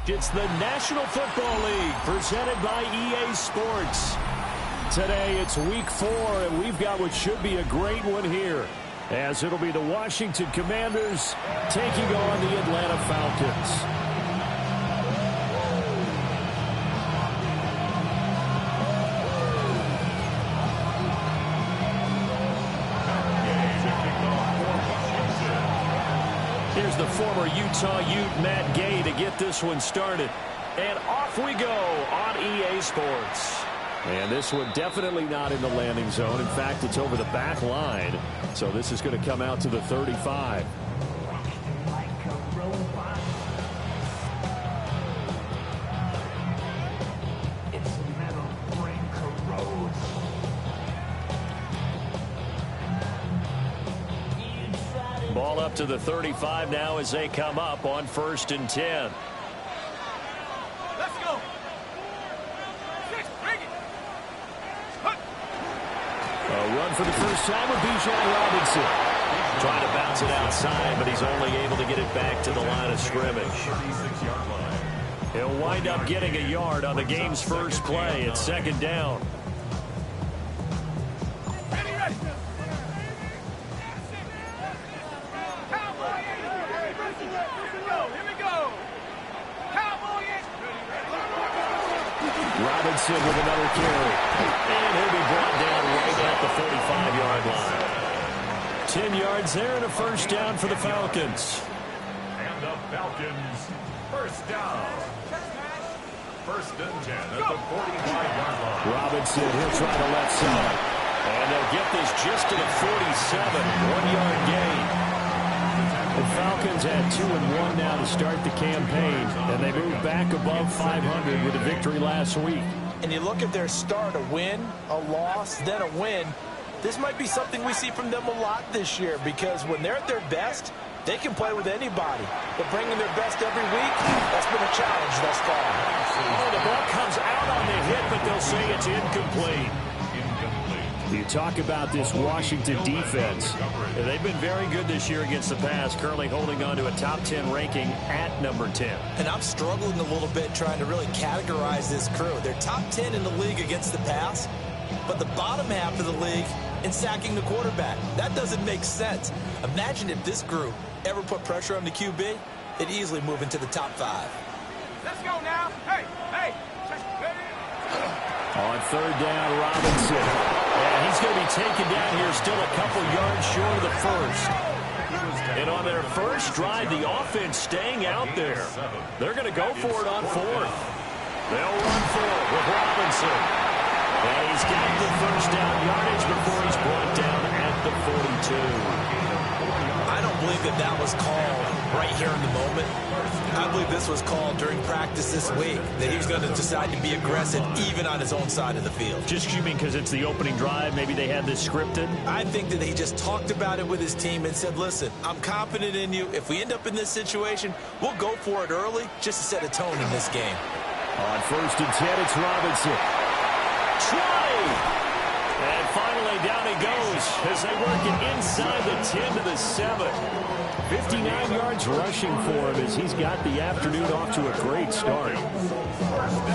It's the National Football League presented by EA Sports. Today it's week 4, and we've got what should be a great one here, as it'll be the Washington Commanders taking on the Atlanta Falcons. Here's the former Utah Ute Matt Gay to get this one started. And off we go on EA Sports. And this one definitely not in the landing zone. In fact, it's over the back line. So this is going to come out to the 35. Ball up to the 35 now as they come up on 1st and 10. Let's go. Bring it. A run for the first time with Bijan Robinson. Trying to bounce it outside, but he's only able to get it back to the line of scrimmage. He'll wind up getting a yard on the game's first play at 2nd down. Robinson with another carry. And he'll be brought down right at the 45-yard line. 10 yards there and a first down for the Falcons. And the Falcons, first down. 1st and 10 at the 45-yard line. Robinson, he'll try the left side. And they'll get this just to the 47, 1-yard gain. The Falcons had 2-1 now to start the campaign, and they moved back above 500 with a victory last week. and you look at their start, a win, a loss, then a win, this might be something we see from them a lot this year, because when they're at their best, they can play with anybody. But bringing their best every week, that's been a challenge thus far. Oh, the ball comes out on the hit, but they'll say it's incomplete. You talk about this Washington defense. They've been very good this year against the pass, currently holding on to a top 10 ranking at number 10. And I'm struggling a little bit trying to really categorize this crew. They're top 10 in the league against the pass, but the bottom half of the league in sacking the quarterback. That doesn't make sense. Imagine if this group ever put pressure on the QB, they'd easily move into the top 5. Let's go now. Hey, hey. On third down, Robinson. And he's going to be taken down here, still a couple yards short of the first. And on their first drive, the offense staying out there. They're going to go for it on fourth. They'll run for it with Robinson. And he's got the first down yardage before he's brought down at the 42. I don't believe that was called right here in the moment. I believe this was called during practice this week, that he was going to decide to be aggressive even on his own side of the field. Just you mean because it's the opening drive, maybe they had this scripted? I think that he just talked about it with his team and said, listen, I'm confident in you. If we end up in this situation, we'll go for it early just to set a tone in this game. On first and 10, it's Robinson. Try! And finally, down he goes as they work it inside the 10 to the 7. 59 yards rushing for him as he's got the afternoon off to a great start.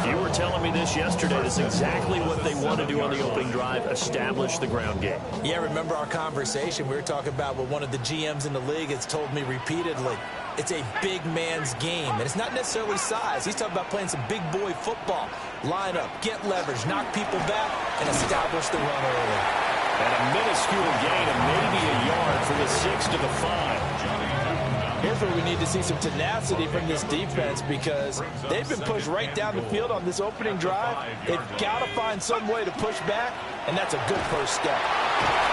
You were telling me this yesterday. That's exactly what they want to do on the opening drive, establish the ground game. Yeah, remember our conversation? We were talking about what one of the GMs in the league has told me repeatedly. It's a big man's game, and it's not necessarily size. He's talking about playing some big boy football. Line up, get leverage, knock people back, and establish the run early. And a minuscule gain of maybe a yard from the 6 to the 5. Here's where we need to see some tenacity from this defense, because they've been pushed right down the field on this opening drive. They've got to find some way to push back, and that's a good first step.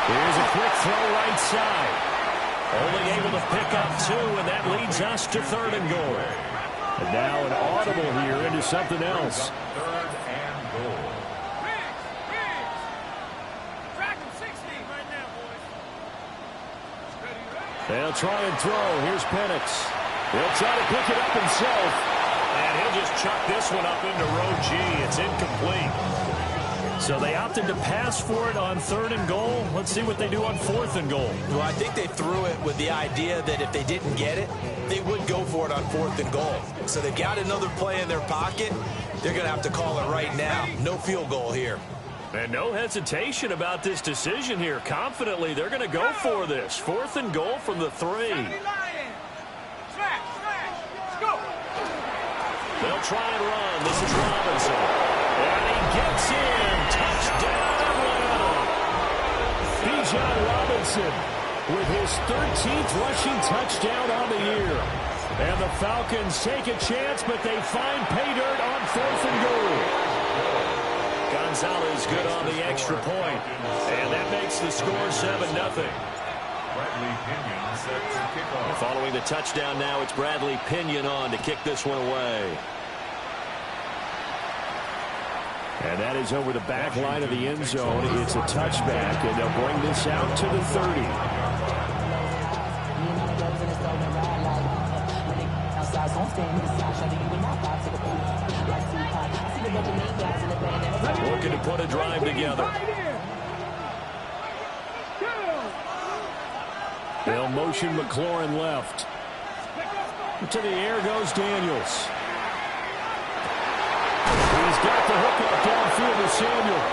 Here's a quick throw right side. Only able to pick up 2, and that leads us to 3rd and goal. And now an audible here into something else. 3rd and goal. Track him 60 right now, boys. They'll try and throw. Here's Penix. He'll try to pick it up himself. And he'll just chuck this one up into row G. It's incomplete. So they opted to pass for it on 3rd and goal. Let's see what they do on 4th and goal. Well, I think they threw it with the idea that if they didn't get it, they would go for it on 4th and goal. So they've got another play in their pocket. They're going to have to call it right now. No field goal here. And no hesitation about this decision here. Confidently, they're going to go for this. 4th and goal from the 3. Let's go. They'll try and run. This is Robinson. And he gets in. Touchdown, Atlanta. Bijan Robinson with his 13th rushing touchdown on the year. And the Falcons take a chance, but they find pay dirt on 4th and goal. Gonzalez good on the extra point. And that makes the score 7-0. Bradley Pinion set to kick off. Following the touchdown now, it's Bradley Pinion on to kick this one away. And that is over the back line of the end zone. It's a touchback, and they'll bring this out to the 30. Looking to put a drive together. They'll motion McLaurin left. To the air goes Daniels. He's got the hook up downfield to Samuel.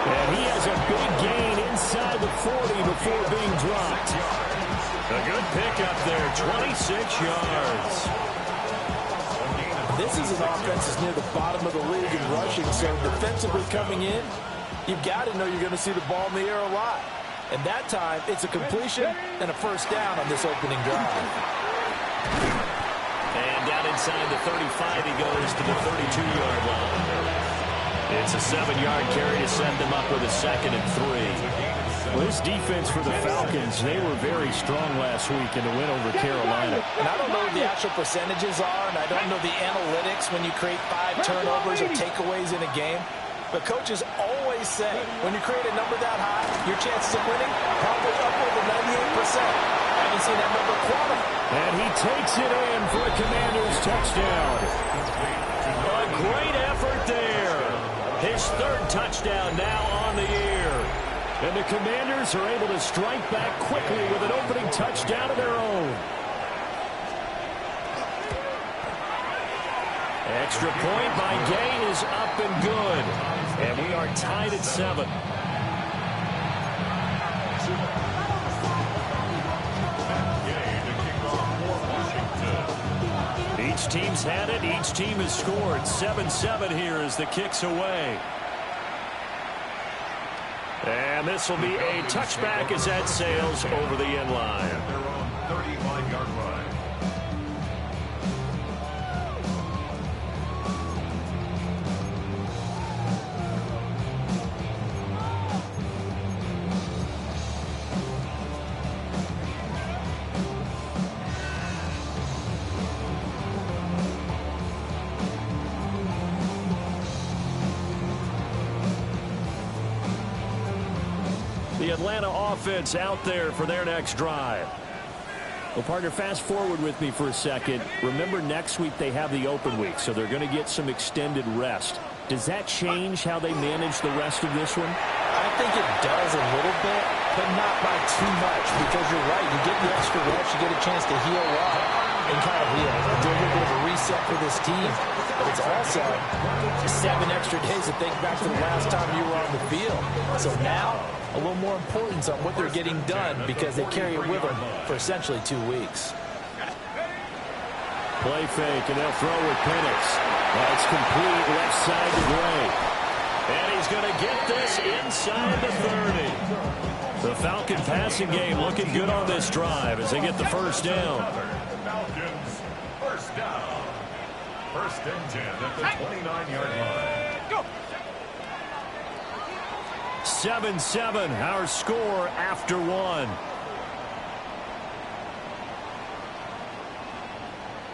And he has a big gain inside the 40 before being dropped. A good pickup there, 26 yards. This is an offense that's near the bottom of the league in rushing, so defensively coming in, you've got to know you're going to see the ball in the air a lot. And that time, it's a completion and a first down on this opening drive. And down inside the 35, he goes to the 32-yard line. It's a 7-yard carry to set them up with a 2nd and 3. Well, this defense for the Falcons, they were very strong last week in the win over Carolina. And I don't know what the actual percentages are, and I don't know the analytics when you create 5 turnovers or takeaways in a game. The coaches always say when you create a number that high, your chances of winning probably up over 98%. I haven't seen that number quantum. And he takes it in for a Commanders touchdown. A great effort there. His third touchdown now on the year. And the Commanders are able to strike back quickly with an opening touchdown of their own. Extra point by Gay is up and good. And we are tied at 7. Each team's had it. Each team has scored. 7-7 here as the kick's away. And this will be a touchback as that sails over the end line. Their own 35-yard line. The Atlanta offense out there for their next drive. Well, partner, fast forward with me for a second. Remember, next week they have the open week, so they're going to get some extended rest. Does that change how they manage the rest of this one? I think it does a little bit, but not by too much, because you're right. You get the extra rest, you get a chance to heal up and kind of do a little bit of a reset for this team. But it's also 7 extra days to think back to the last time you were on the field. So now, a little more importance on what they're getting done because they carry it with them for essentially 2 weeks. Play fake, and they'll throw with Penix. That's complete left side to Gray. And he's going to get this inside the 30. The Falcon passing game looking good on this drive as they get the first down. The Falcons, first down. First and 10 at the 29-yard line. Go. 7-7, our score after 1.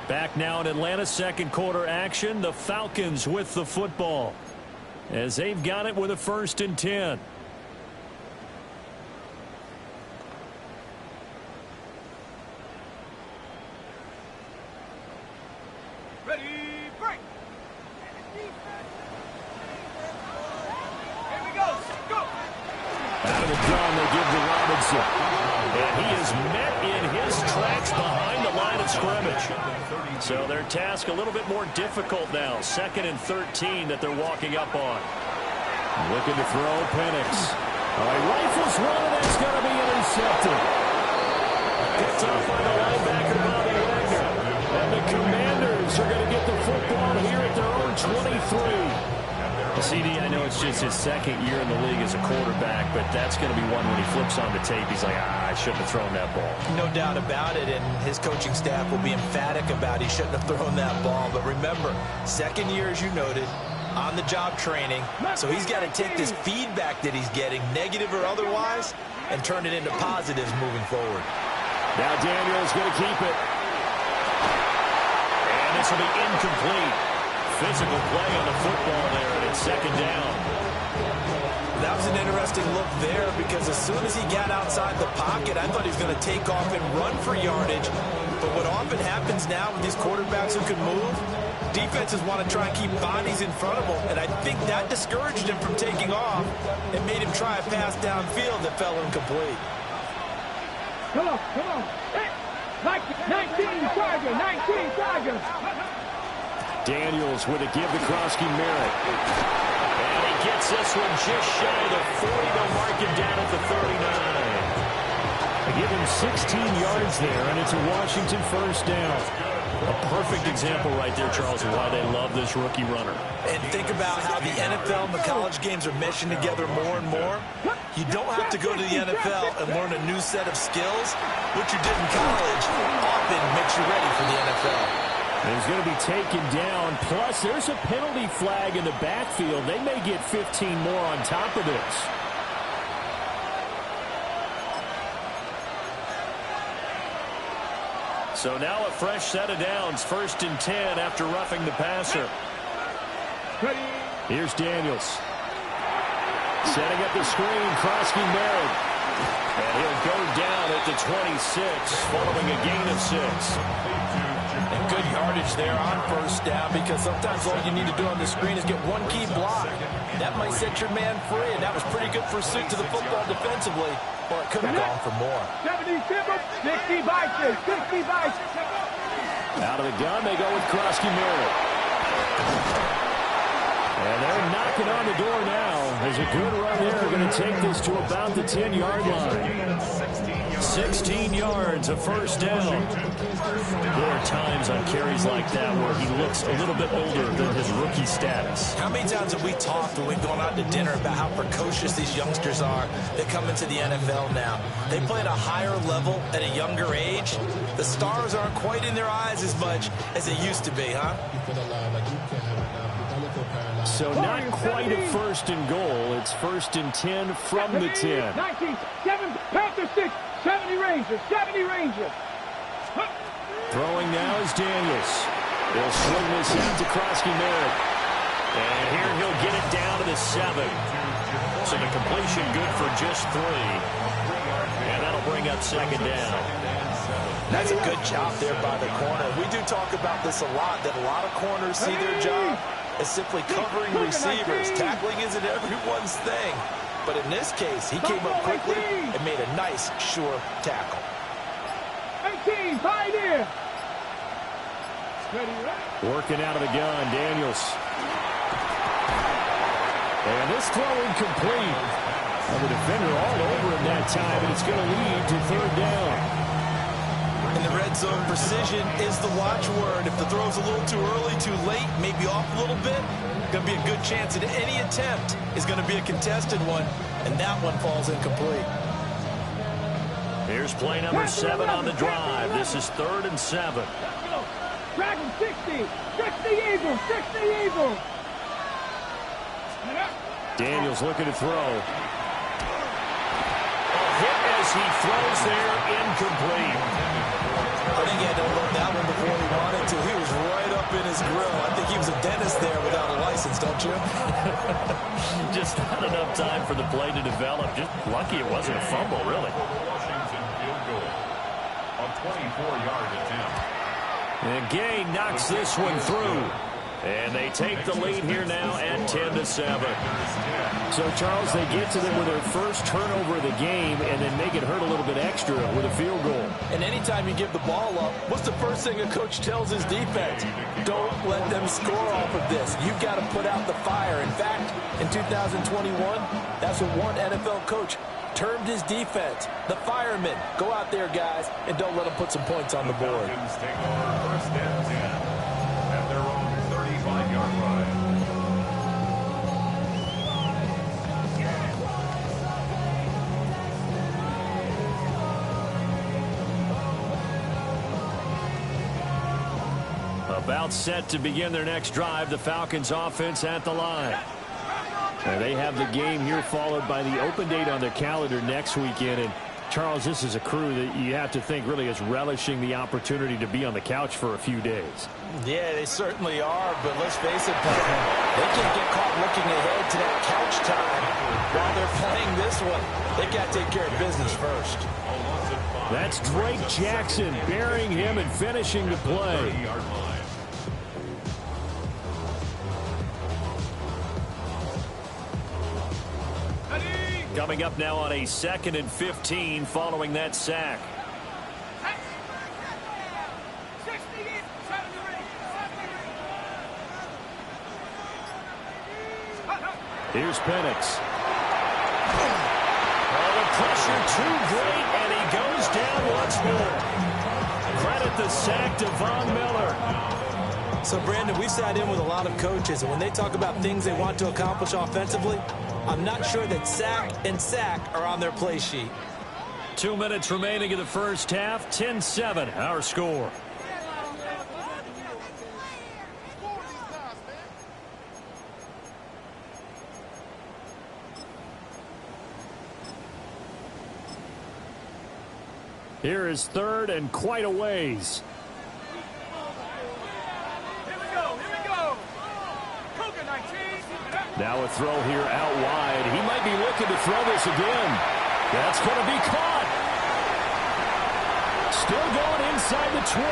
Back now in Atlanta, second quarter action. The Falcons with the football as they've got it with a 1st and 10. Ready, break. Here we go. Go. Out of the gun, they give to Robinson. And he is met in his tracks behind the line of scrimmage. So their task a little bit more difficult now. 2nd and 13 that they're walking up on. Looking to throw Penix. All right, rifles one, and that's going to be intercepted. Picked up by the linebacker, Bobby Wagner. And the Commanders are going to get the football here at their own 23. CD, I know it's just his 2nd year in the league as a quarterback, but that's going to be one when he flips on the tape, he's like, I shouldn't have thrown that ball. No doubt about it, and his coaching staff will be emphatic about he shouldn't have thrown that ball. But remember, 2nd year, as you noted, on-the-job training, so he's got to take this feedback that he's getting, negative or otherwise, and turn it into positives moving forward. Now Daniels going to keep it. And this will be incomplete. Physical play on the football there, and it's 2nd down. That was an interesting look there because as soon as he got outside the pocket, I thought he was going to take off and run for yardage. But what often happens now with these quarterbacks who can move, defenses want to try and keep bodies in front of him, and I think that discouraged him from taking off and made him try a pass downfield that fell incomplete. Come on. Hey, 19 Tigers. Daniels with a give to Krosky Merritt. And he gets this one just shy of the 40. They'll mark him down at the 39. They give him 16 yards there, and it's a Washington 1st down. A perfect example right there, Charles, of why they love this rookie runner. And think about how the NFL and the college games are meshing together more and more. You don't have to go to the NFL and learn a new set of skills. What you did in college often makes you ready for the NFL. And he's going to be taken down. Plus, there's a penalty flag in the backfield. They may get 15 more on top of this. So now a fresh set of downs. 1st and 10 after roughing the passer. Here's Daniels. Setting up the screen, Krosky Merritt. And he'll go down at the 26, following a gain of 6. And good yardage there on first down, because sometimes all you need to do on the screen is get one key block. That might set your man free, and that was pretty good pursuit to the football defensively. Well, it could have gone for more. 70, 60 by 6, 60 by 6. Out of the gun, they go with Krosky Merritt. And they're knocking on the door now. There's a good run there. Going to take this to about the 10-yard line. 16 yards, a first down. There are times on carries like that where he looks a little bit older than his rookie status. How many times have we talked when we've gone out to dinner about how precocious these youngsters are that come into the NFL now? They play at a higher level at a younger age. The stars aren't quite in their eyes as much as they used to be, huh? So not quite a first and goal. It's first and 10 from the 10. 19, 7, Panther 6, 70 Rangers, 70 Rangers. Throwing now is Daniels. He'll swing this out to Krosky Merritt. And here he'll get it down to the 7. So the completion good for just 3. And that'll bring up second down. That's a good job there by the corner. We do talk about this a lot, that a lot of corners see their job as simply covering receivers. Tackling isn't everyone's thing. But in this case, he came up quickly and made a nice, sure tackle. 18, Pioneer. Working out of the gun, Daniels. And this throw incomplete. The defender all over him that time, and it's going to lead to third down. In the red zone, precision is the watchword. If the throw's a little too early, too late, maybe off a little bit, going to be a good chance that any attempt is going to be a contested one, and that one falls incomplete. Here's play number 7 on the drive. This is 3rd and 7. Dragon 60, 60 Eagles, 60 Eagles. Daniels looking to throw. Hit as he throws there, incomplete. I think he had to load that one before he wanted to. He was right up in his grill. I think he was a dentist there without a license, don't you? Just not enough time for the play to develop. Just lucky it wasn't a fumble, really. Washington field goal. A 24-yard attempt. And Gay knocks this one through. And they take the lead here now at 10-7. So, Charles, they get to them with their first turnover of the game and then make it hurt a little bit extra with a field goal. And anytime you give the ball up, what's the first thing a coach tells his defense? Don't let them score off of this. You've got to put out the fire. In fact, in 2021, that's what one NFL coach termed his defense. The firemen. Go out there, guys, and don't let them put some points on the board. Falcons take over first and 10 at their own 35-yard line. About set to begin their next drive, the Falcons offense at the line. And they have the game here followed by the open date on their calendar next weekend. And Charles, this is a crew that you have to think really is relishing the opportunity to be on the couch for a few days. Yeah, they certainly are, but let's face it, partner, they can't get caught looking ahead to that couch time while they're playing this one. They got to take care of business first. That's Drake Jackson burying him and finishing the play. Coming up now on a 2nd and 15 following that sack. Here's Penix. Oh, the pressure too great, and he goes down once more. Credit the sack to Von Miller. So, Brandon, we've sat in with a lot of coaches, and when they talk about things they want to accomplish offensively, I'm not sure that sack and sack are on their play sheet. 2 minutes remaining in the first half. 10-7, our score. Here is 3rd and quite a ways. Here we go, here we go. Coconut. Now a throw here out wide. He might be looking to throw this again. That's going to be caught. Still going inside the 20.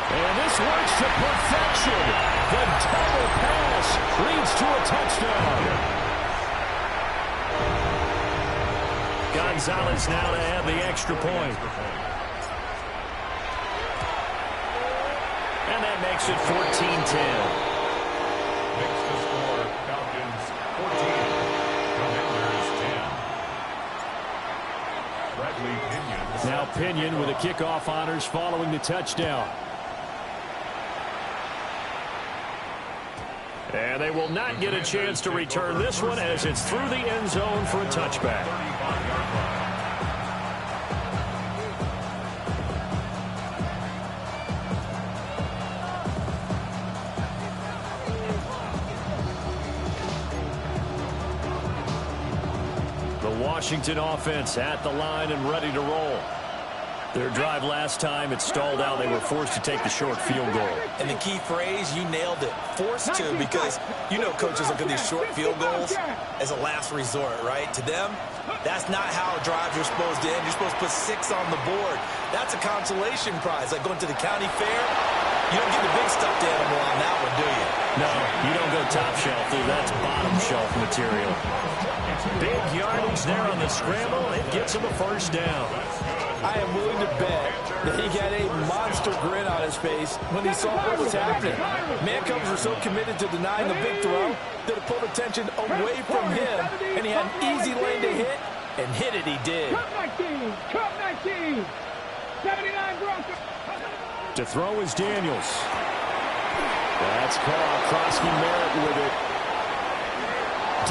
And this works to perfection. The double pass leads to a touchdown. Gonzalez now to add the extra point. And that makes it 14-10. Makes the score Falcons 14, Commanders 10. Bradley Pinion. Now Pinion with a kickoff honors following the touchdown. And they will not get a chance to return this one as it's through the end zone for a touchback. The Washington offense at the line and ready to roll. Their drive last time, it stalled out. They were forced to take the short field goal. And the key phrase, you nailed it, forced to, because you know coaches look at these short field goals as a last resort, right? To them, that's not how drives are supposed to end. You're supposed to put 6 on the board. That's a consolation prize. Like going to the county fair, you don't get the big stuffed animal on that one, do you? No, you don't go top shelf, dude. That's bottom shelf material. Big yardage there on the scramble. It gets him a first down. I am willing to bet that he got a monster grin on his face when he saw what was happening. Mancovers were so committed to denying the big throw that it pulled attention away from him, and he had an easy lane to hit, and hit it he did. Cup 19, 79 Broncos. To throw is Daniels. That's caught. Krosky Merritt with it.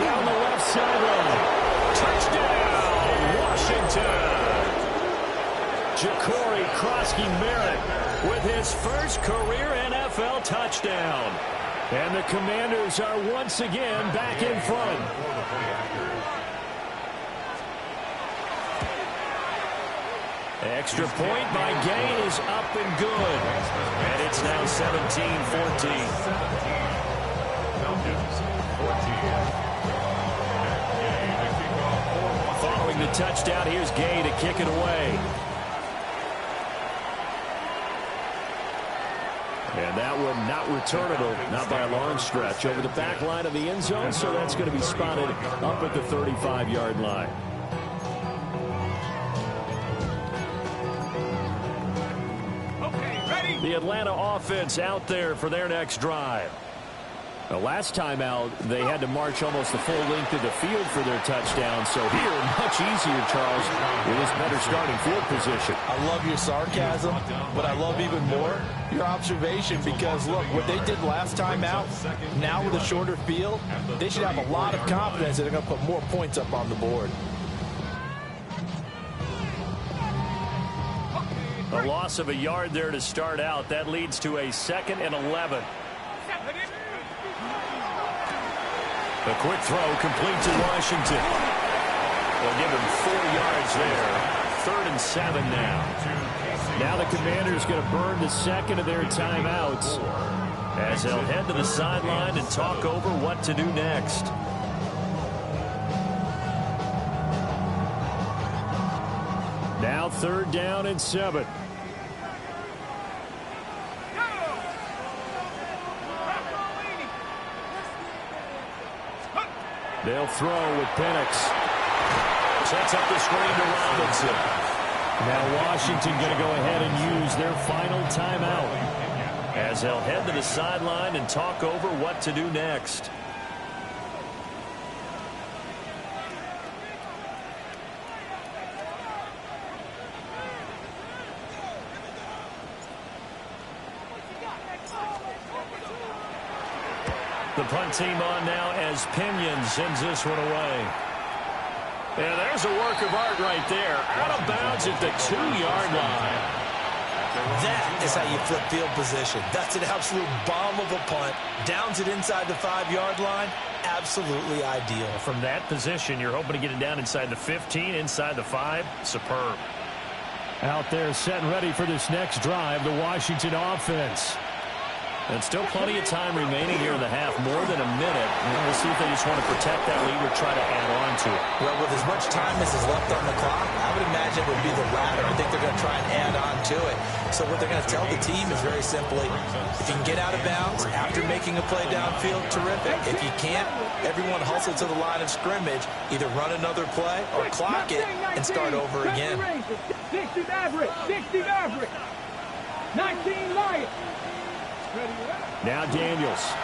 Down the left sideline. Touchdown, Washington. Ja'Cory Krosky Merritt with his first career NFL touchdown. And the Commanders are once again back in front. Extra point by Gay is up and good. And it's now 17-14. Following the touchdown, here's Gay to kick it away. And that one not returnable, not by a long stretch, over the back line of the end zone, so that's going to be spotted up at the 35-yard line. Okay, ready? The Atlanta offense out there for their next drive. The last time out, they had to march almost the full length of the field for their touchdown. So here, much easier, Charles, with this better starting field position. I love your sarcasm, but I love even more your observation, because, look, what they did last time out, now with a shorter field, they should have a lot of confidence that they're going to put more points up on the board. A loss of a yard there to start out. That leads to a 2nd and 11. A quick throw complete to Washington. They'll give him 4 yards there. 3rd and 7 now. Now the Commanders going to burn the second of their timeouts as they'll head to the sideline and talk over what to do next. Now 3rd down and 7. They'll throw with Penix. Sets up the screen to Robinson. Now Washington going to go ahead and use their final timeout as they'll head to the sideline and talk over what to do next. The punt team on now as Pinion sends this one away. And there's a work of art right there. Out of bounds at the 2-yard line. That is how you flip field position. That's an absolute bomb of a punt. Downs it inside the 5-yard line. Absolutely ideal. From that position, you're hoping to get it down inside the 15, inside the 5. Superb. Out there set and ready for this next drive, the Washington offense. And still plenty of time remaining here in the half, more than a minute. We'll see if they just want to protect that lead or try to add on to it. Well, with as much time as is left on the clock, I would imagine it would be the latter. I think they're going to try and add on to it. So what they're going to tell the team is very simply, if you can get out of bounds after making a play downfield, terrific. If you can't, everyone hustle to the line of scrimmage, either run another play or clock it and start over again. 60 Maverick, 60 Maverick, 19 Lions. Now Daniels.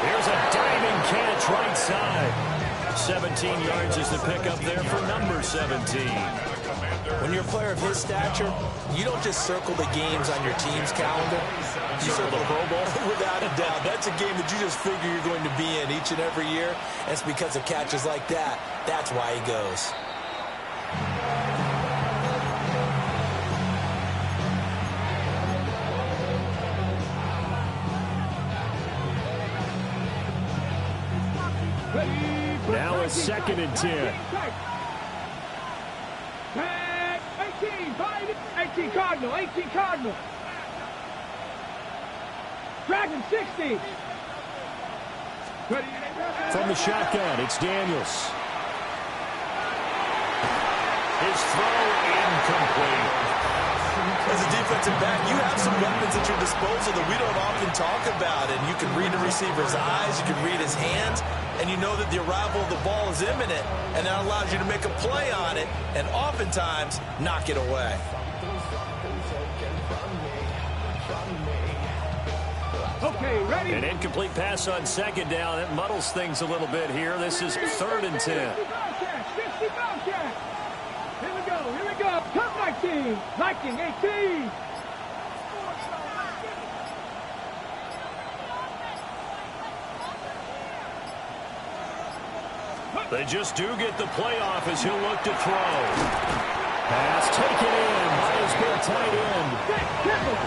Here's a diving catch right side. 17 yards is the pickup there for number 17. When you're a player of his stature, you don't just circle the games on your team's calendar. You circle the Pro Bowl. Without a doubt. That's a game that you just figure you're going to be in each and every year. And it's because of catches like that. That's why he goes. Now it's 2nd and 10. 18 Cardinal, 18 Cardinal. Dragon 60. From the shotgun, it's Daniels. His throw incomplete. As a defensive back, you have some weapons at your disposal that we don't often talk about. And you can read the receiver's eyes, you can read his hands, and you know that the arrival of the ball is imminent, and that allows you to make a play on it and oftentimes knock it away. Okay, ready? An incomplete pass on 2nd down. That muddles things a little bit here. This is 3rd and 10. 50 Bobcat. Here we go, here we go. Top 19, Viking 18. They just do get the playoff as he'll look to throw. Pass taken in by his good tight end.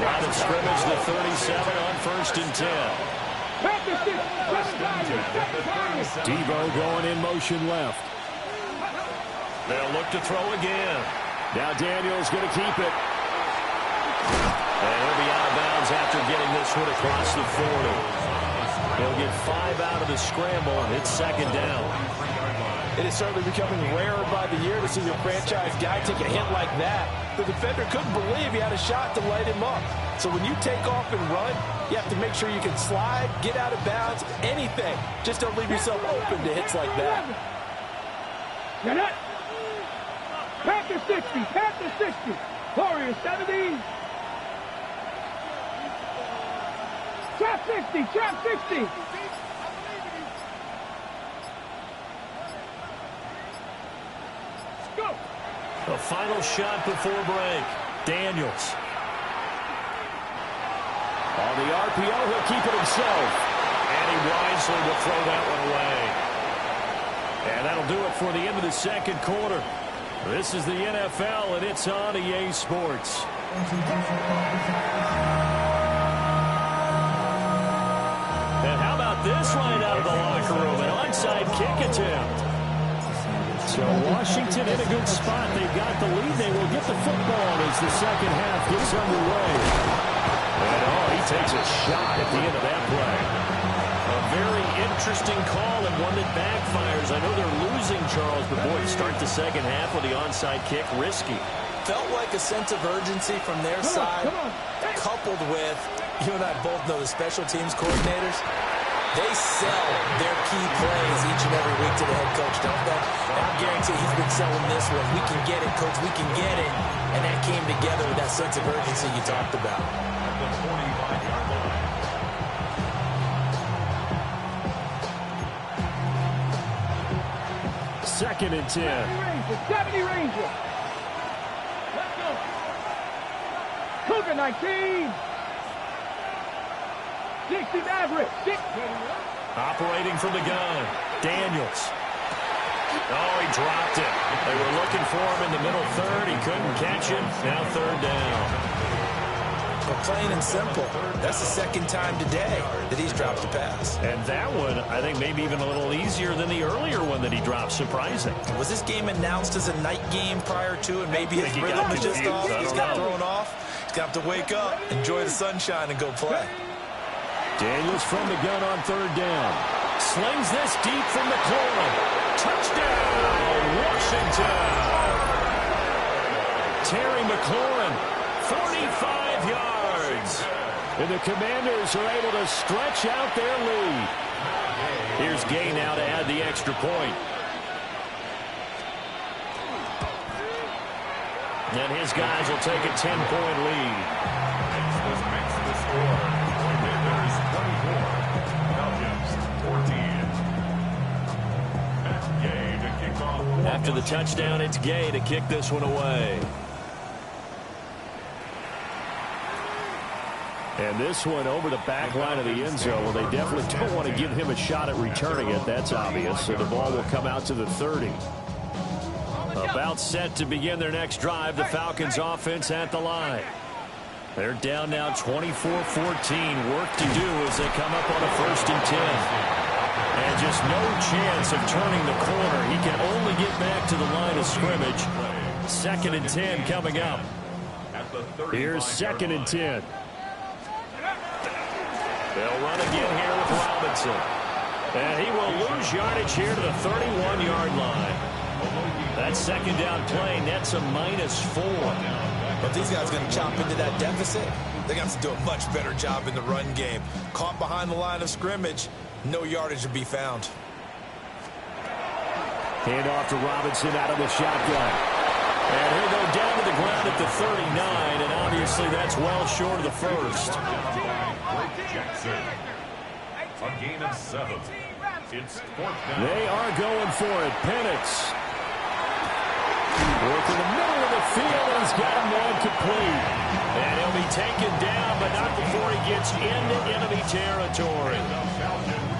Line of scrimmage, the 37 on 1st and 10. Devo going in motion left. They'll look to throw again. Now Daniels going to keep it. And he'll be out of bounds after getting this one across the 40. He'll get 5 out of the scramble, and it's 2nd down. It is certainly becoming rarer by the year to see your franchise guy take a hit like that. The defender couldn't believe he had a shot to light him up. So when you take off and run, you have to make sure you can slide, get out of bounds, anything. Just don't leave yourself open to hits like that. Panther 60, Panther 60. Warriors 70. Trap 60, trap 60. Go. The final shot before break. Daniels. On the RPO, he'll keep it himself. And he wisely will throw that one away. And that'll do it for the end of the 2nd quarter. This is the NFL, and it's on EA Sports. And how about this right out of the locker room? An onside kick attempt. So Washington in a good spot. They've got the lead. They will get the football as the 2nd half gets underway. And he takes a shot at the end of that play. A very interesting call and one that backfires. I know they're losing, Charles, but boy, to start the 2nd half with the onside kick, risky. Felt like a sense of urgency from their side, coupled with, you and I both know the special teams coordinators. They sell their key plays each and every week to the head coach, don't they? And I guarantee he's been selling this one. We can get it, coach. We can get it. And that came together with that sense of urgency you talked about. At the 45-yard line. Second and 10. 70 Ranger. Let's go. Cougar 19. 60 Maverick. 6. Operating from the gun. Daniels. Oh, he dropped it. They were looking for him in the middle 3rd. He couldn't catch it. Now 3rd down. But plain and simple, that's the 2nd time today that he's dropped a pass. And that one, I think, maybe even a little easier than the earlier one that he dropped. Surprising. Was this game announced as a night game prior to, and maybe his rhythm was just off? He's got thrown off. going to have to wake up, enjoy the sunshine, and go play. Daniels from the gun on third down. Slings this deep from McLaurin. Touchdown, Washington. Terry McLaurin, 45 yards. And the Commanders are able to stretch out their lead. Here's Gay now to add the extra point. And his guys will take a 10-point lead. Extras makes the score. Commanders 24, Falcons 14. Matt Gay to kick off. After the touchdown, it's Gay to kick this one away. And this one over the back line of the end zone. Well, they definitely don't want to give him a shot at returning it. That's obvious. So the ball will come out to the 30. About set to begin their next drive. The Falcons offense at the line. They're down now 24-14. Work to do as they come up on a 1st and 10. And just no chance of turning the corner. He can only get back to the line of scrimmage. 2nd and 10 coming up. Here's 2nd and 10. They'll run again here with Robinson. And he will lose yardage here to the 31-yard line. That 2nd down play nets a -4. But these guys are going to chop into that deficit. They got to do a much better job in the run game. Caught behind the line of scrimmage, no yardage to be found. Hand off to Robinson out of the shotgun. And he'll go down to the ground at the 39, and obviously that's well short of the first. Jackson. A gain of 7. It's 4th down. They are going for it. Penix. Work in the middle of the field, and he's got him one complete. And he'll be taken down, but not before he gets into enemy territory.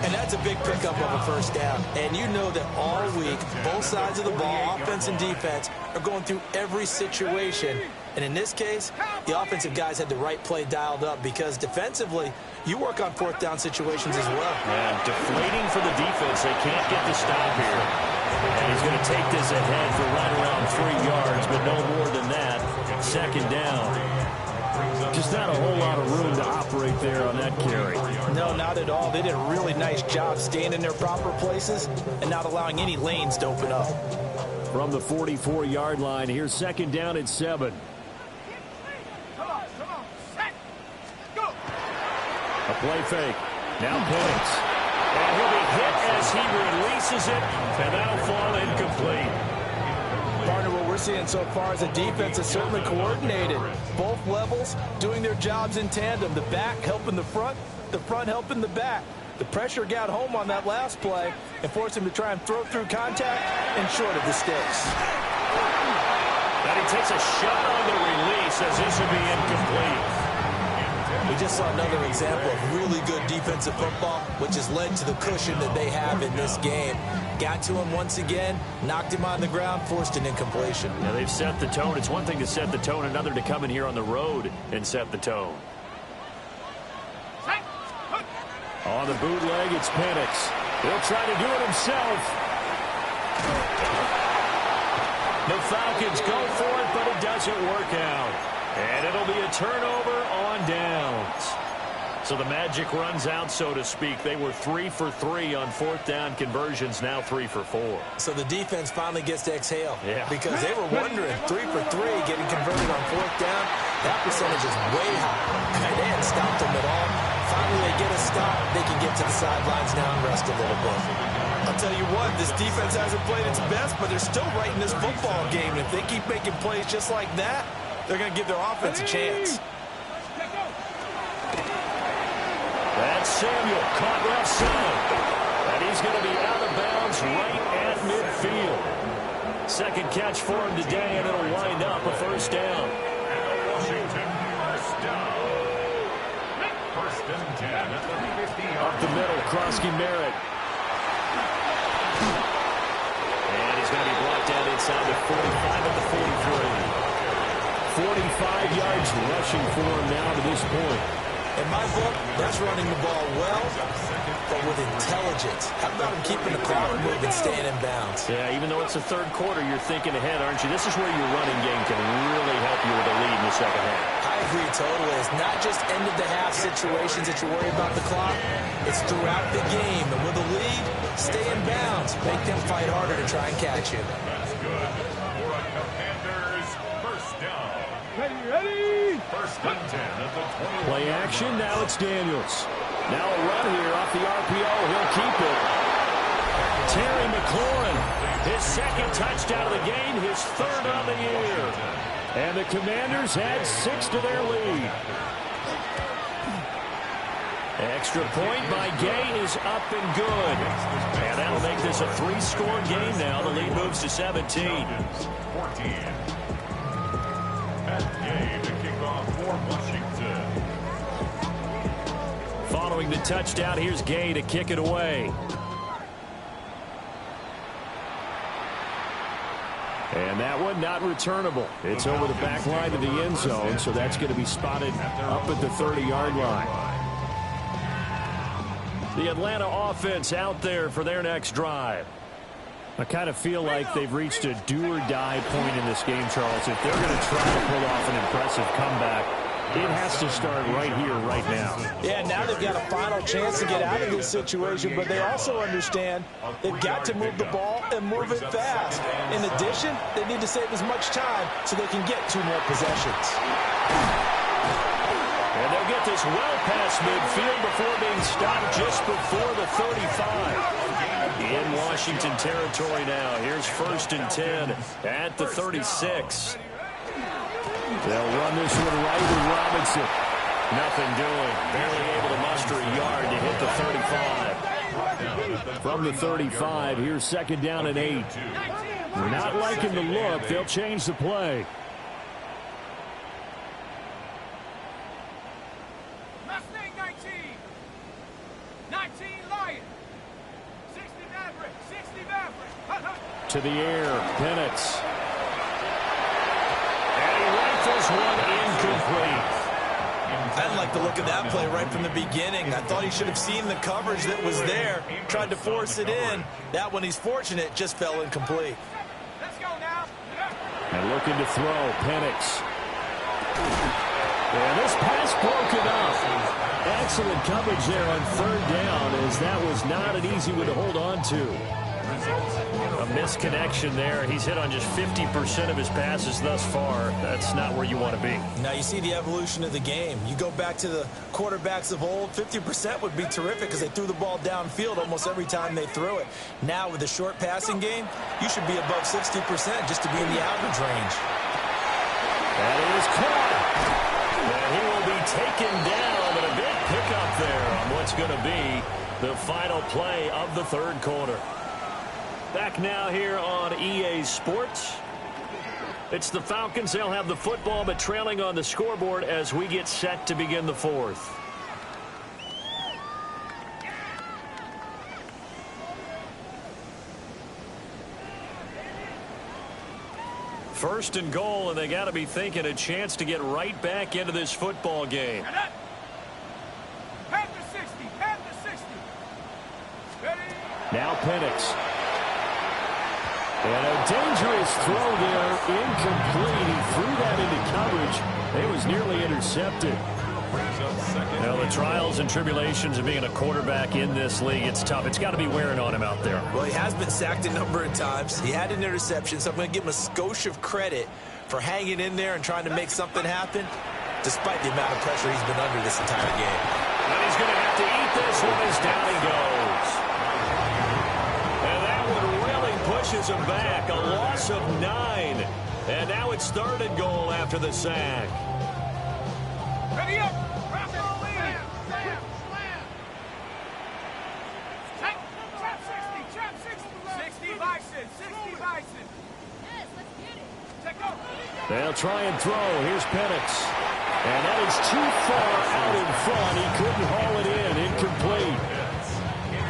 And that's a big pickup of a 1st down. And you know that all week, both sides of the ball, offense and defense, are going through every situation. And in this case, the offensive guys had the right play dialed up because defensively, you work on 4th down situations as well. Yeah, deflating for the defense. They can't get the stop here. And he's going to take this ahead for right around 3 yards, but no more than that. 2nd down. Just not a whole lot of room to operate there on that carry. No, not at all. They did a really nice job staying in their proper places and not allowing any lanes to open up. From the 44-yard line, here's 2nd down and 7. A play fake. Now Penix. And he'll be hit as he releases it, and that'll fall incomplete. Partner, what we're seeing so far is the defense is certainly coordinated. Both levels doing their jobs in tandem. The back helping the front helping the back. The pressure got home on that last play and forced him to try and throw through contact and short of the sticks. And he takes a shot on the release as this will be incomplete. We just saw another example of really good defensive football, which has led to the cushion that they have in this game. Got to him once again, knocked him on the ground, forced an incompletion. Yeah, they've set the tone. It's one thing to set the tone, another to come in here on the road and set the tone. On the bootleg, it's Penix. He'll try to do it himself. The Falcons go for it, but it doesn't work out. And it'll be a turnover on downs. So the magic runs out, so to speak. They were 3 for 3 on 4th down conversions, now 3 for 4. So the defense finally gets to exhale. Yeah. Because they were wondering, 3 for 3 getting converted on 4th down. That percentage is way high. And they hadn't stopped them at all. Finally, they get a stop. They can get to the sidelines now and rest a little bit. I'll tell you what, this defense hasn't played its best, but they're still right in this football game. And if they keep making plays just like that, they're going to give their offense a chance. That's Samuel caught left side. And he's going to be out of bounds right at midfield. 2nd catch for him today, and it'll wind up a 1st down. Washington 1st down. 1st and 10 at the 50-yard. Up the middle, Krosky Merritt. And he's going to be brought down inside the 45 at the 43. 45 yards rushing for him now to this point. In my book, that's running the ball well, but with intelligence. How about him keeping the clock moving, staying in bounds? Yeah, even though it's the 3rd quarter, you're thinking ahead, aren't you? This is where your running game can really help you with a lead in the 2nd half. I agree totally. It's not just end-of-the-half situations that you worry about the clock. It's throughout the game. And with a lead, stay in bounds. Make them fight harder to try and catch you. That's good. For a Commanders first down. Ready? First and 10 at the 20. Play action. Now it's Daniels. Now a run here off the RPO. He'll keep it. Terry McLaurin, his second touchdown of the game, his third on the year. And the Commanders add 6 to their lead. Extra point by Gay is up and good. And that'll make this a 3-score game now. The lead moves to 17. 14. At Gay to kick off for Washington. Following the touchdown, here's Gay to kick it away. And that one not returnable. It's over the back line of the end zone, so that's going to be spotted up at the 30-yard line. The Atlanta offense out there for their next drive. I kind of feel like they've reached a do-or-die point in this game, Charles. If they're going to try to pull off an impressive comeback, it has to start right here, right now. Yeah, now they've got a final chance to get out of this situation, but they also understand they've got to move the ball and move it fast. In addition, they need to save as much time so they can get 2 more possessions. And they'll get this well past midfield before being stopped just before the 35. In Washington territory now. Here's first and 10 at the 36. They'll run this one right with Robinson. Nothing doing. Barely able to muster a yard to hit the 35. From the 35, here's second down and 8. Not liking the look. They'll change the play. Mustang 19. 19 Lion. 60 Maverick. 60 Maverick. To the air. Penix. This one incomplete. I didn't like the look of that play right from the beginning. I thought he should have seen the coverage that was there, tried to force it in. That one, he's fortunate, just fell incomplete. Let's go now. And looking to throw, Penix. And this pass broken up. Excellent coverage there on third down, as that was not an easy one to hold on to. A misconnection there. He's hit on just 50% of his passes thus far. That's not where you want to be. Now you see the evolution of the game. You go back to the quarterbacks of old, 50% would be terrific because they threw the ball downfield almost every time they threw it. Now with the short passing game, you should be above 60% just to be in the average range. That is caught. And he will be taken down, but a big pickup there on what's going to be the final play of the third quarter. Back now here on EA Sports. It's the Falcons. They'll have the football, but trailing on the scoreboard as we get set to begin the fourth. First and goal, and they got to be thinking a chance to get right back into this football game. Head to 60. Head to 60. Ready? Now Penix. And a dangerous throw there, incomplete. He threw that into coverage. It was nearly intercepted. Now, the trials and tribulations of being a quarterback in this league, it's tough. It's got to be wearing on him out there. Well, he has been sacked a number of times. He had an interception, so I'm going to give him a skosh of credit for hanging in there and trying to make something happen, despite the amount of pressure he's been under this entire game. And he's going to have to eat this one as down he goes. And that one really pushes him back. A loss of 9. And now it's third and goal after the sack. Ready up. Trap 60. 60 Bison. 60 Bison. Yes, let's get it. Check go. They'll try and throw. Here's Penix. And that is too far out in front. He couldn't haul it in. Incomplete.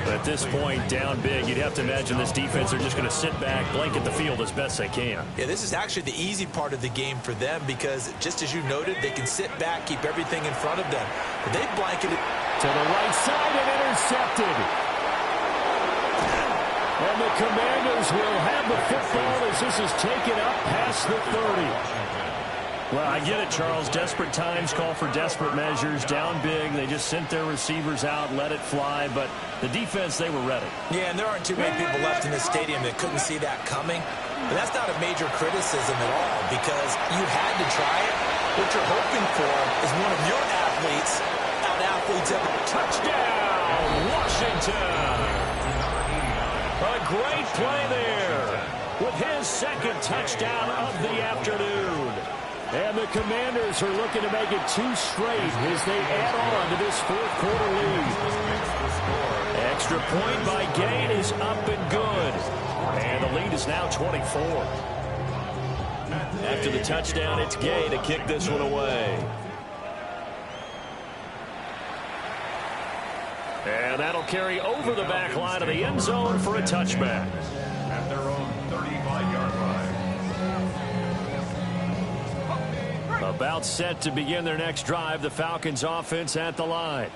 But at this point, down big, you'd have to imagine this defense are just going to sit back, blanket the field as best they can. Yeah, this is actually the easy part of the game for them because, just as you noted, they can sit back, keep everything in front of them. But they blanketed to the right side and intercepted. And the Commanders will have the football as this is taken up past the 30. Well, I get it, Charles. Desperate times call for desperate measures. Down big, they just sent their receivers out, let it fly. But the defense, they were ready. Yeah, and there aren't too many people left in this stadium that couldn't see that coming. But that's not a major criticism at all because you had to try it. What you're hoping for is one of your athletes out-athletes every touchdown, Washington. A great play there with his second touchdown of the afternoon. And the Commanders are looking to make it 2 straight as they add on to this fourth-quarter lead. Extra point by Gain is up and good. And the lead is now 24. After the touchdown, it's Gay to kick this one away. And that'll carry over the back line of the end zone for a touchback. At their own 35-yard line. About set to begin their next drive, the Falcons offense at the line.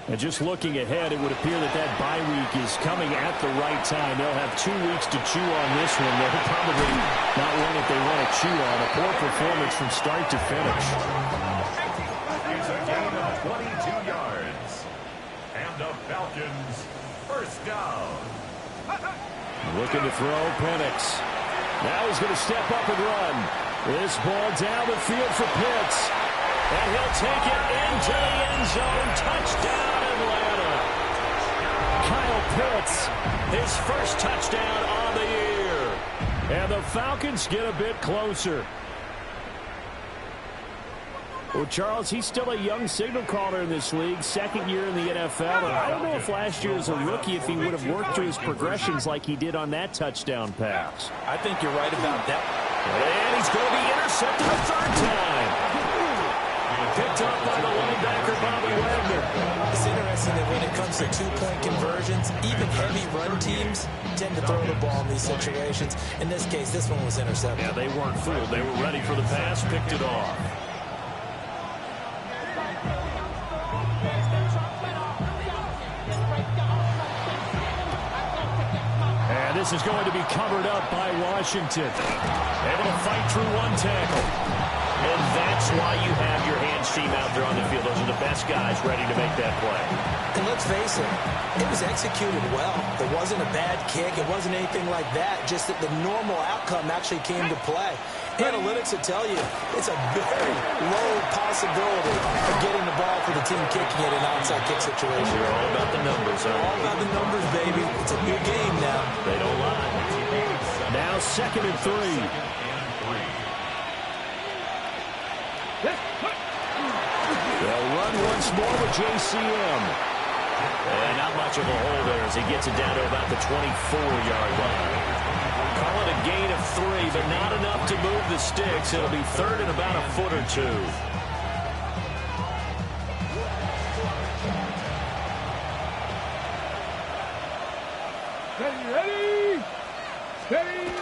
And just looking ahead, it would appear that bye week is coming at the right time. They'll have 2 weeks to chew on this one. They'll probably not one that they want to chew on. A poor performance from start to finish. It's a gain of 22 yards. And the Falcons first down. Looking to throw Penix. Now he's going to step up and run. This ball down the field for Pitts. And he'll take it into the end zone. Touchdown, Atlanta. Kyle Pitts, his first touchdown on the year. And the Falcons get a bit closer. Well, Charles, he's still a young signal caller in this league, second year in the NFL. And I don't know if last year as a rookie, if he would have worked through his progressions like he did on that touchdown pass. I think you're right about that. And he's going to be intercepted a third time. Picked up by the linebacker, Bobby Wagner. It's interesting that when it comes to two-point conversions, even heavy run teams tend to throw the ball in these situations. In this case, this one was intercepted. Yeah, they weren't fooled. They were ready for the pass, picked it off. And this is going to be covered up by Washington. Able to fight through one tackle. And that's why you have your hands team out there on the field. Those are the best guys ready to make that play. And let's face it, it was executed well. It wasn't a bad kick. It wasn't anything like that. Just that the normal outcome actually came to play. Analytics will tell you it's a very low possibility of getting the ball for the team kicking it in an onside kick situation. You're all about the numbers, huh? All about the numbers, baby. It's a new game now. They don't lie. Now 2nd and 3. They'll run once more with JCM. And not much of a hole there as he gets it down to about the 24-yard line. Call it a gain of 3, but not enough to move the sticks. It'll be third and about a foot or two. Ready? Steady.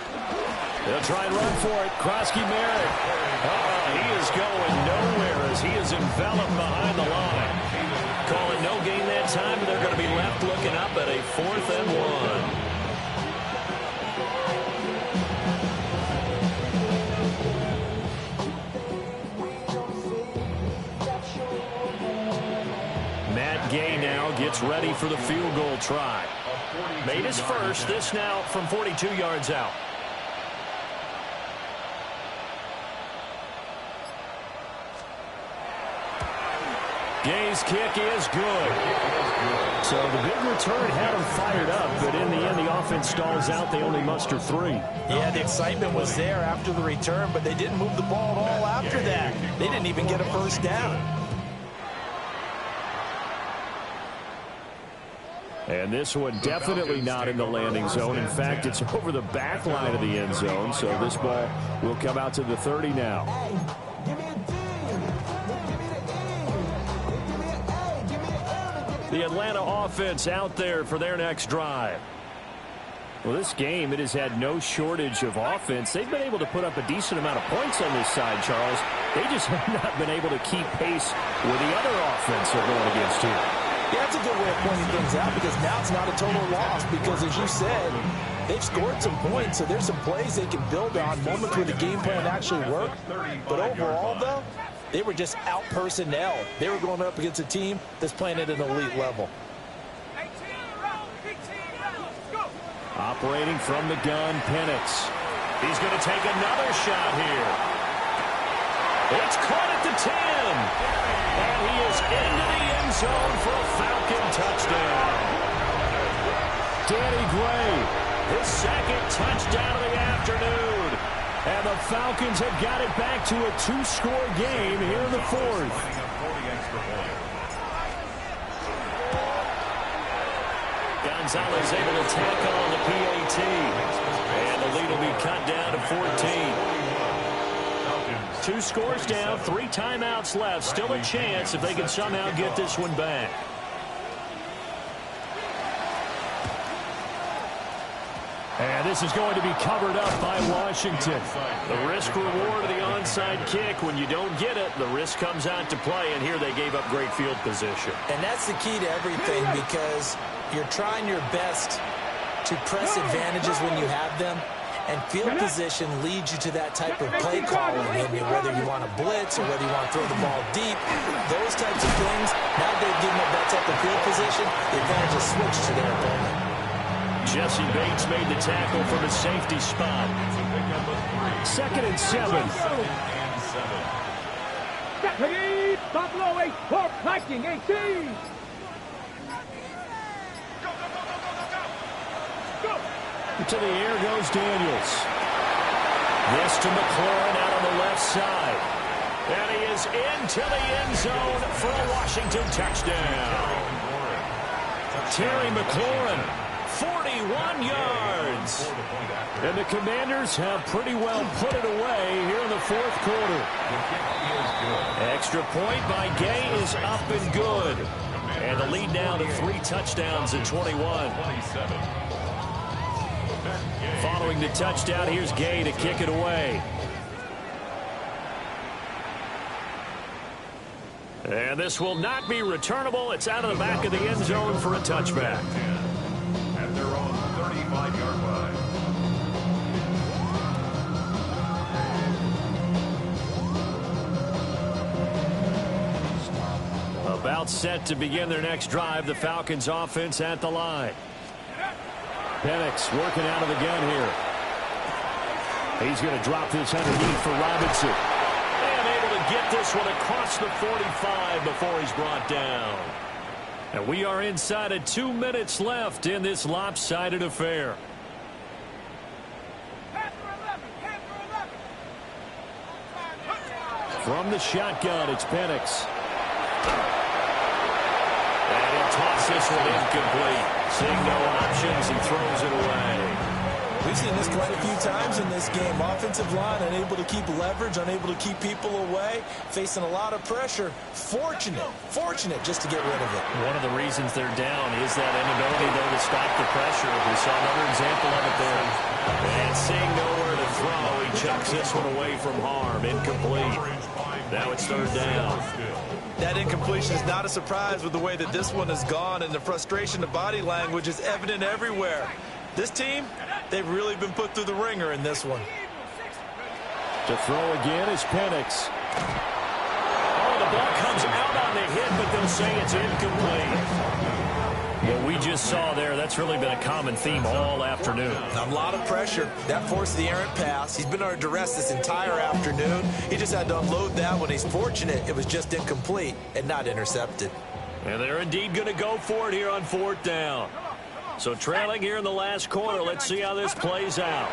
They'll try and run for it. Krosky Merritt. He is going nowhere as he is enveloped behind the line. Call it no gain that time, and they're going to be left looking up at a 4th and 1. Matt Gay now gets ready for the field goal try. Made his first, this now from 42 yards out. Gay's kick is good. So the big return had him fired up, but in the end, the offense stalls out. They only muster 3. Yeah, the excitement was there after the return, but they didn't move the ball at all after that. They didn't even get a first down. And this one definitely not in the landing zone. In fact, it's over the back line of the end zone, so this ball will come out to the 30 now. The Atlanta offense out there for their next drive. Well, this game, it has had no shortage of offense. They've been able to put up a decent amount of points on this side, Charles. They just have not been able to keep pace with the other offense they're going against here. Yeah, that's a good way of pointing things out because now it's not a total loss because, as you said, They've scored some points, so there's some plays they can build on, moments where the game plan actually worked. But overall, though, they were just out-personnel. They were going up against a team that's playing at an elite level. Operating from the gun, Penix. He's going to take another shot here. It's caught at the 10. And he is into the end zone for a Falcon touchdown. Danny Gray, his second touchdown of the afternoon. And the Falcons have got it back to a 2-score game here in the fourth. Gonzalez able to tackle on the PAT. And the lead will be cut down to 14. 2 scores down, 3 timeouts left. Still a chance if they can somehow get this one back. And this is going to be covered up by Washington. The risk-reward of the onside kick. When you don't get it, the risk comes out to play. And here they gave up great field position. And that's the key to everything, because you're trying your best to press advantages when you have them. And field position leads you to that type of play calling. And whether you want to blitz or whether you want to throw the ball deep, those types of things, now they've given up that type of field position, the advantage is switched to their opponent. Jesse Bates made the tackle from a safety spot. 2nd and 7. Deputy Buffalo 8, Fort Viking 18. To the air goes Daniels. This to McLaurin out on the left side. And he is into the end zone for a Washington touchdown. Terry McLaurin, 41 yards. And the Commanders have pretty well put it away here in the fourth quarter. Extra point by Gay is up and good. And the lead now to 3 touchdowns at 21. Following the touchdown, here's Gay to kick it away. And this will not be returnable. It's out of the back of the end zone for a touchback. At their own 35-yard line. About set to begin their next drive, the Falcons offense at the line. Penix working out of the gun here. He's going to drop this underneath for Robinson. And able to get this one across the 45 before he's brought down. And we are inside of 2 minutes left in this lopsided affair. From the shotgun, it's Penix. And he'll toss this one incomplete. Seeing no options, he throws it away. We've seen this quite a few times in this game. Offensive line unable to keep leverage, unable to keep people away, facing a lot of pressure. Fortunate just to get rid of it. One of the reasons they're down is that inability, though, to stop the pressure. We saw another example of it there. And seeing nowhere to throw, he chucks this one away from harm. Incomplete. Now it's 3rd down. That incompletion is not a surprise with the way that this one has gone, and the frustration of body language is evident everywhere. This team, they've really been put through the ringer in this one. To throw again is Penix. Oh, the ball comes out on the hit, but they'll say it's incomplete. What we just saw there, that's really been a common theme all afternoon. A lot of pressure. That forced the errant pass. He's been under duress this entire afternoon. He just had to unload that one. He's fortunate it was just incomplete and not intercepted. And they're indeed going to go for it here on 4th down. So trailing here in the last quarter, let's see how this plays out.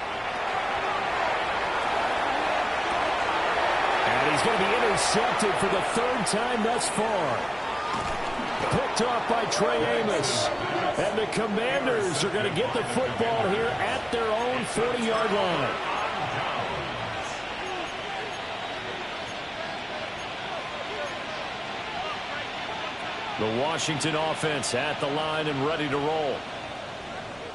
And he's going to be intercepted for the 3rd time thus far. Picked off by Trey Amos. And the Commanders are going to get the football here at their own 40-yard line. The Washington offense at the line and ready to roll.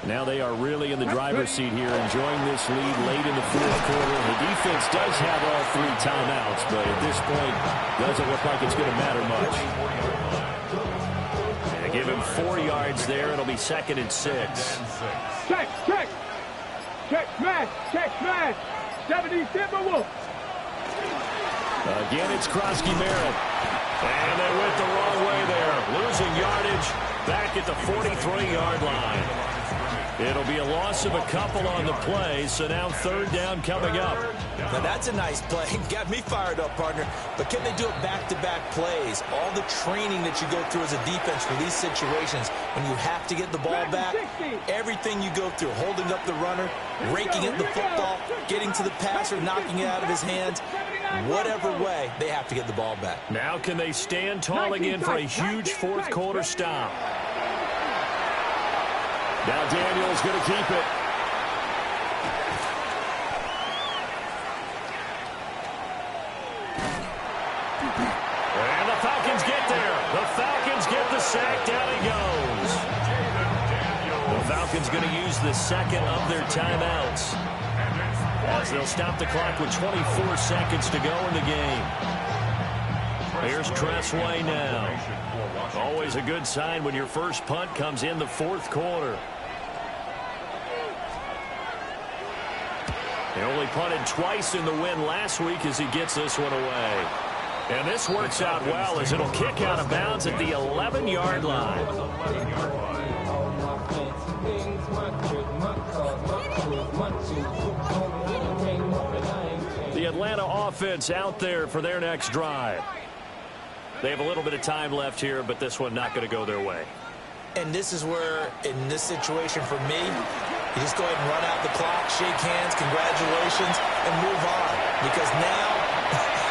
Now they are really in the driver's seat here, enjoying this lead late in the fourth quarter. The defense does have all 3 timeouts, but at this point, doesn't look like it's going to matter much. And give him 4 yards there. It'll be 2nd and 6. Check. Check smash. Check smash. 70 Timberwolves. Again, it's Krosky Merritt. And they went the wrong way there. Losing yardage back at the 43-yard line. It'll be a loss of a couple on the play, so now third down coming up. Now that's a nice play. Got me fired up, partner. But can they do it back-to-back plays? All the training that you go through as a defense for these situations, when you have to get the ball back, everything you go through, holding up the runner, raking at the football, getting to the passer, knocking it out of his hands, whatever way, they have to get the ball back. Now can they stand tall again for a huge fourth quarter stop? Now Daniel's going to keep it. And the Falcons get there. The Falcons get the sack. Down he goes. The Falcons going to use the second of their timeouts, as they'll stop the clock with 24 seconds to go in the game. Here's Tressway now. Always a good sign when your first punt comes in the fourth quarter. He only punted twice in the win last week as he gets this one away. And this works out well as it'll kick out of bounds at the 11-yard line. The Atlanta offense out there for their next drive. They have a little bit of time left here, but this one not going to go their way. And this is where, in this situation for me, you just go ahead and run out the clock, shake hands, congratulations, and move on. Because now,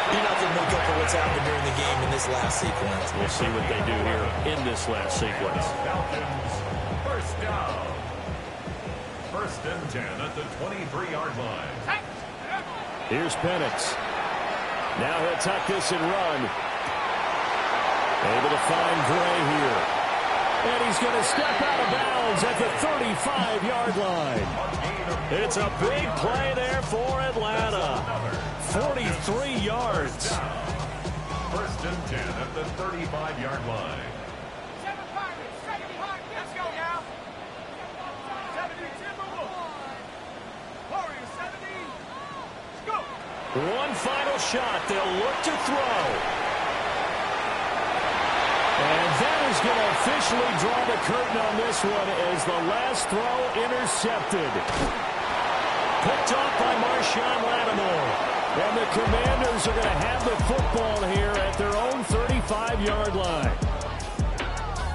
you're not going to make up for what's happened during the game in this last sequence. We'll see what they do here in this last sequence. Falcons, first down. First and 10 at the 23-yard line. Here's Penix. Now he'll tuck this and run. Able to find Gray here. And he's going to step out of bounds at the 35-yard line. It's a big play there for Atlanta. 43 yards. First and 10 at the 35-yard line. Let's go now. 70 Timberwolves. Warriors 70. Go. One final shot. They'll look to throw. And that is going to officially draw the curtain on this one as the last throw intercepted. Picked off by Marshawn Lattimore. And the Commanders are going to have the football here at their own 35-yard line.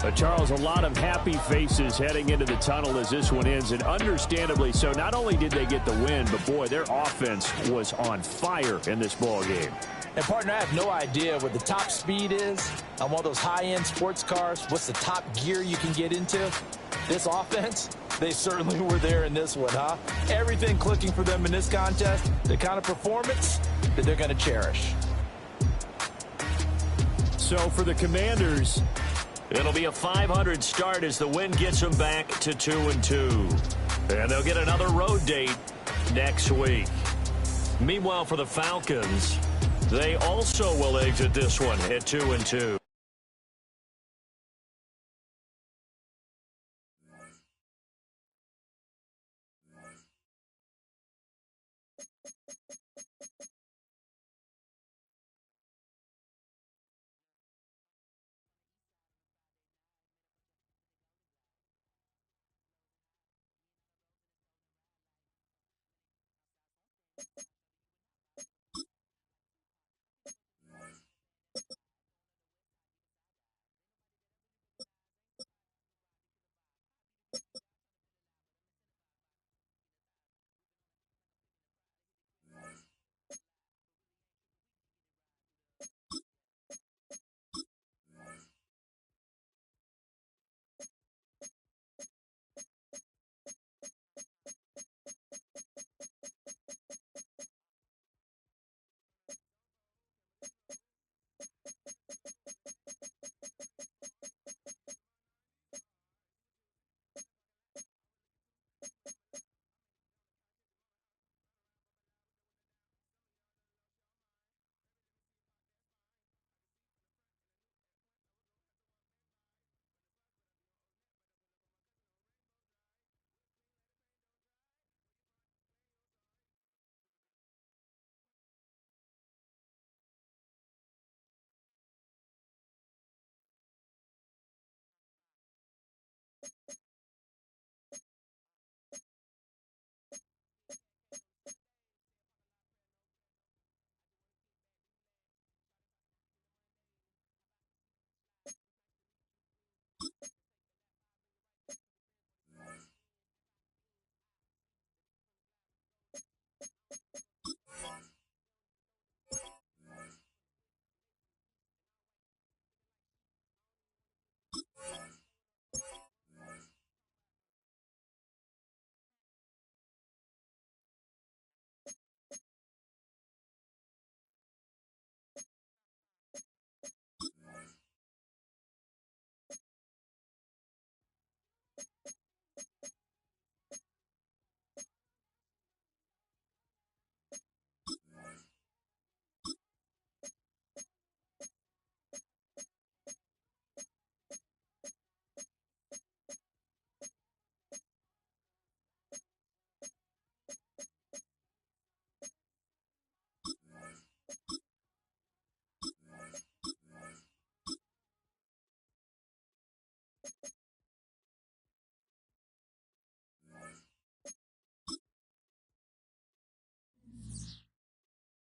But Charles, a lot of happy faces heading into the tunnel as this one ends, and understandably so. Not only did they get the win, but boy, their offense was on fire in this ball game. And, partner, I have no idea what the top speed is on one of those high-end sports cars. What's the top gear you can get into? This offense, they certainly were there in this one, huh? Everything clicking for them in this contest, the kind of performance that they're going to cherish. So for the Commanders, it'll be a 500 start as the win gets them back to 2-2. And they'll get another road date next week. Meanwhile, for the Falcons, they also will exit this one at 2-2.